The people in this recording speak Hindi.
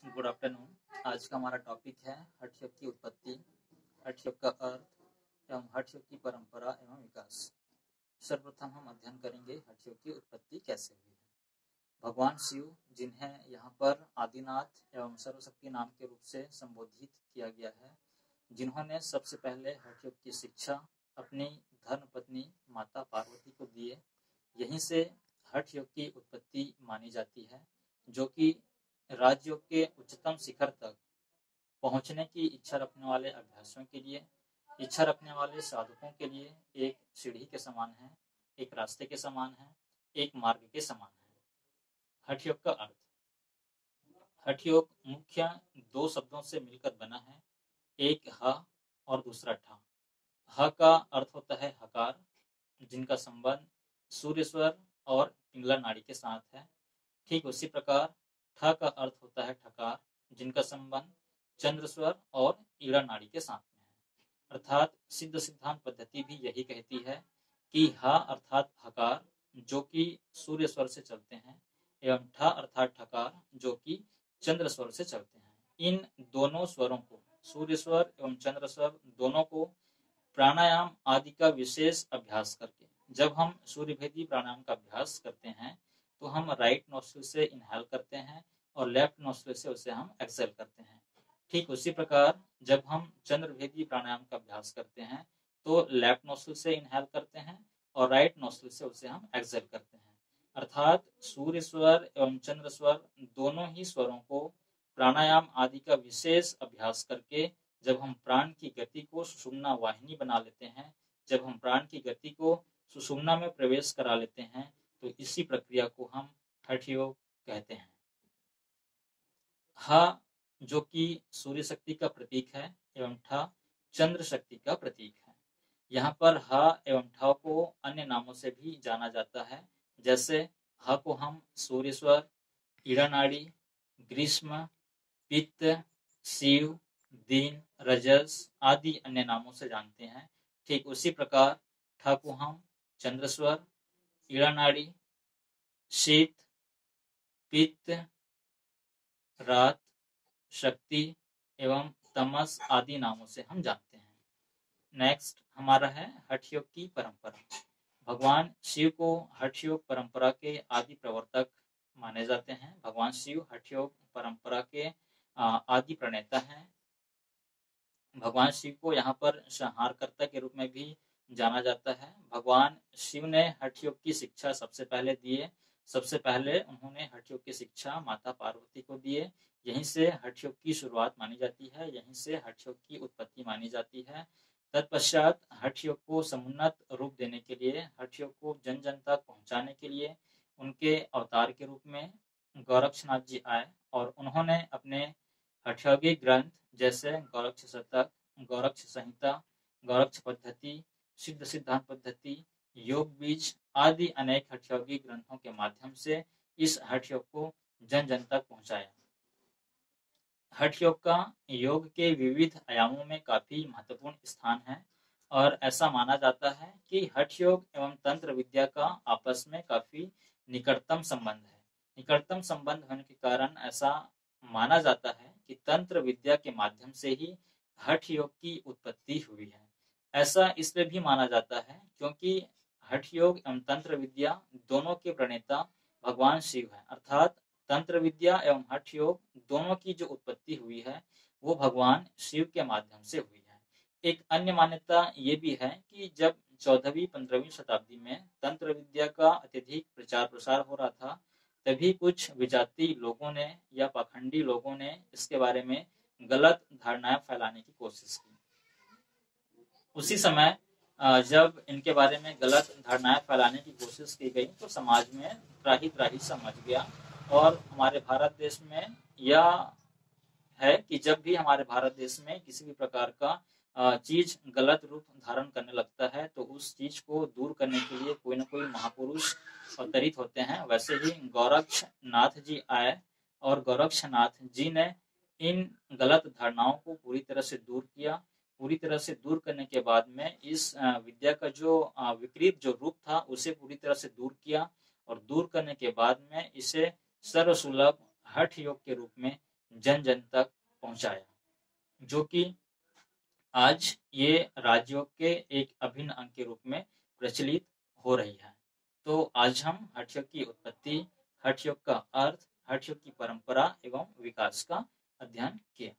Good afternoon. आज का हमारा टॉपिक है हठ योग की उत्पत्ति, हठ योग का अर्थ एवं हठ योग की परंपरा एवं विकास। सर्वप्रथम हम अध्ययन करेंगे हठ योग की उत्पत्ति कैसे हुई है। भगवान शिव, जिन्हें यहाँ पर आदिनाथ एवं सर्वशक्ति नाम के रूप से संबोधित किया गया है, जिन्होंने सबसे पहले हठ योग की शिक्षा अपनी धर्मपत्नी माता पार्वती को दिए, यहीं से हठ योग की उत्पत्ति मानी जाती है, जो कि राजयोग के उच्चतम शिखर तक पहुंचने की इच्छा रखने वाले अभ्यासियों के लिए, इच्छा रखने वाले साधकों के लिए एक सीढ़ी के समान है, एक रास्ते के समान है, एक मार्ग के समान है। हठ योग का अर्थ। हठ योग मुख्य दो शब्दों से मिलकर बना है, एक ह और दूसरा ठ। ह का अर्थ होता है हकार, जिनका संबंध सूर्य स्वर और पिंगला नाड़ी के साथ है। ठीक उसी प्रकार ठ का अर्थ होता है ठकार, जिनका संबंध चंद्र स्वर और ईड़ा नाड़ी के साथ में है। अर्थात सिद्ध सिद्धांत पद्धति भी यही कहती है कि ह अर्थात हकार, जो कि सूर्य स्वर से चलते हैं, एवं ठ अर्थात ठकार, जो कि चंद्र स्वर से चलते हैं। इन दोनों स्वरों को, सूर्य स्वर एवं चंद्र स्वर दोनों को प्राणायाम आदि का विशेष अभ्यास करके, जब हम सूर्यभेदी प्राणायाम का अभ्यास करते हैं तो हम राइट नोस्ट्रिल से इनहेल करते हैं और लेफ्ट नोस्ट्रिल से उसे हम एक्सहेल करते हैं। ठीक उसी प्रकार जब हम चंद्रभेदी प्राणायाम का अभ्यास करते हैं तो लेफ्ट नोस्ट्रिल से इनहेल करते हैं और राइट नोस्ट्रिल से उसे हम एक्सहेल करते हैं। अर्थात सूर्य स्वर एवं चंद्र स्वर दोनों ही स्वरों को प्राणायाम आदि का विशेष अभ्यास करके जब हम प्राण की गति को सुषुम्ना वाहिनी बना लेते हैं, जब हम प्राण की गति को सुषुम्ना में प्रवेश करा लेते हैं, तो इसी प्रक्रिया को हम हठ योग कहते हैं। ह जो कि सूर्य शक्ति का प्रतीक है एवं ठ चंद्र शक्ति का प्रतीक है। यहाँ पर ह एवं ठ को अन्य नामों से भी जाना जाता है, जैसे ह को हम सूर्य स्वर, ईड़ा नाड़ी, ग्रीष्म, पित्त, शिव, दीन, रजस आदि अन्य नामों से जानते हैं। ठीक उसी प्रकार ठ को हम चंद्र स्वर, ईड़ा नाड़ी, शीत, पित्त, रात, शक्ति एवं तमस आदि नामों से हम जानते हैं। नेक्स्ट हमारा है हठ योग की परंपरा। भगवान शिव को हठ योग परंपरा के आदि प्रवर्तक माने जाते हैं। भगवान शिव हठ योग परंपरा के आदि प्रणेता हैं। भगवान शिव को यहाँ पर संहारकर्ता के रूप में भी जाना जाता है। भगवान शिव ने हठ योग की शिक्षा सबसे पहले दिए। सबसे पहले उन्होंने हठ योग की शिक्षा माता पार्वती को दिए। यहीं से हठ योग की शुरुआत मानी जाती है, यहीं से हठ योग की उत्पत्ति मानी जाती है। तत्पश्चात हठ योग को समुन्नत रूप देने के लिए, हठ योग को जन जन तक पहुंचाने के लिए उनके अवतार के रूप में गोरक्षनाथ जी आए और उन्होंने अपने हठयोगी ग्रंथ जैसे गोरक्ष शतक, गोरक्ष संहिता, गोरक्ष पद्धति, सिद्ध सिद्धांत पद्धति, योग बीज आदि अनेक हठयोगी ग्रंथों के माध्यम से इस हठ योग को जन जन तक पहुंचाया। हठ योग का योग के विविध आयामों में काफी महत्वपूर्ण स्थान है और ऐसा माना जाता है कि हठ योग एवं तंत्र विद्या का आपस में काफी निकटतम संबंध है। निकटतम संबंध होने के कारण ऐसा माना जाता है कि तंत्र विद्या के माध्यम से ही हठ योग की उत्पत्ति हुई है। ऐसा इसलिए भी माना जाता है क्योंकि हठ योग एवं तंत्र विद्या दोनों के प्रणेता भगवान शिव है। अर्थात तंत्र विद्या एवं हठ योग दोनों की जो उत्पत्ति हुई है वो भगवान शिव के माध्यम से हुई है। एक अन्य मान्यता ये भी है कि जब 14वीं 15वीं शताब्दी में तंत्र विद्या का अत्यधिक प्रचार प्रसार हो रहा था, तभी कुछ विजातीय लोगों ने या पाखंडी लोगों ने इसके बारे में गलत धारणाएं फैलाने की कोशिश की। उसी समय जब इनके बारे में गलत धारणाएं फैलाने की कोशिश की गई तो समाज में त्राही त्राही सा मच गया। और हमारे भारत देश में यह है कि जब भी हमारे भारत देश में किसी भी प्रकार का चीज गलत रूप धारण करने लगता है तो उस चीज को दूर करने के लिए कोई ना कोई महापुरुष अवतरित होते हैं। वैसे ही गोरक्षनाथ जी आए और गोरक्षनाथ जी ने इन गलत धारणाओं को पूरी तरह से दूर किया। पूरी तरह से दूर करने के बाद में इस विद्या का जो विकृत जो रूप था उसे पूरी तरह से दूर किया और दूर करने के बाद में इसे सर्वसुलभ हठ योग के रूप में जन जन तक पहुंचाया, जो कि आज ये राजयोग के एक अभिन्न अंग के रूप में प्रचलित हो रही है। तो आज हम हठ योग की उत्पत्ति, हठ योग का अर्थ, हठ योग की परंपरा एवं विकास का अध्ययन किया।